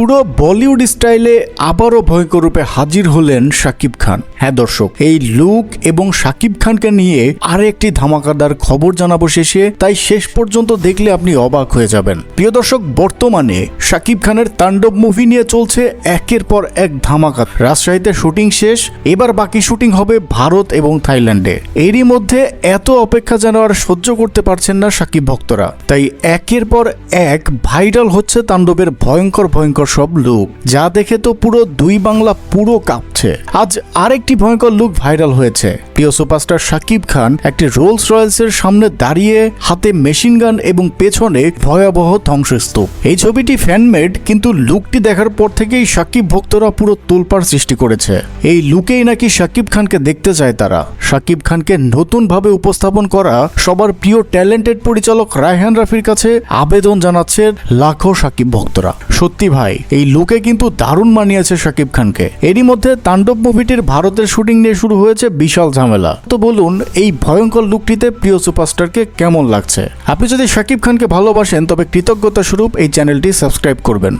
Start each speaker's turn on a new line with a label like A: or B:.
A: পুরো বলিউড স্টাইলে আবারও ভয়ঙ্কর রূপে হাজির হলেন শাকিব খান। হ্যাঁ দর্শক, এই লুক এবং শাকিব খানকে নিয়ে আরেকটি ধামাকাদার খবর জানাবো শেষে, তাই শেষ পর্যন্ত দেখলে আপনি অবাক হয়ে যাবেন। প্রিয় দর্শক, বর্তমানে শাকিব খানের তাণ্ডব মুভি নিয়ে চলছে একের পর এক ধামাকা। রাজশাহীতে শুটিং শেষ, এবার বাকি শুটিং হবে ভারত এবং থাইল্যান্ডে। এরই মধ্যে এত অপেক্ষা যেন আর সহ্য করতে পারছেন না শাকিব ভক্তরা, তাই একের পর এক ভাইরাল হচ্ছে তাণ্ডবের ভয়ঙ্কর সব লুক, যা দেখে তো পুরো দুই বাংলা পুরো কাঁপছে। আজ আরেকটি ভয়ঙ্কর লুক ভাইরাল হয়েছে। প্রিয় সুপারস্টার শাকিব খান একটি রোলস রয়েলসের সামনে দাঁড়িয়ে, হাতে মেশিন গান এবং পেছনে ভয়াবহ ধ্বংসস্তূপ। এই ছবিটি ফ্যানমেড, কিন্তু লুকটি দেখার পর থেকেই শাকিব ভক্তরা পুরো তোলপাড় সৃষ্টি করেছে। এই লুকেই নাকি শাকিব খানকে দেখতে চায় তারা। শাকিব খানকে নতুন ভাবে উপস্থাপন করা সবার প্রিয় ট্যালেন্টেড পরিচালক রায়হান রাফির কাছে আবেদন জানাচ্ছে লাখো শাকিব ভক্তরা। সত্যি ভাই, এই লুকে কিন্তু দারুণ মানিয়েছে শাকিব খানকে। এরই মধ্যে তাণ্ডব মুভিটির ভারতের শুটিং নিয়ে শুরু হয়েছে বিশাল ঝামেলা। তো বলুন, এই ভয়ঙ্কর লুকটিতে প্রিয় সুপারস্টারকে কেমন লাগছে? আপনি যদি শাকিব খানকে ভালোবাসেন তবে কৃতজ্ঞতা স্বরূপ এই চ্যানেলটি সাবস্ক্রাইব করবেন।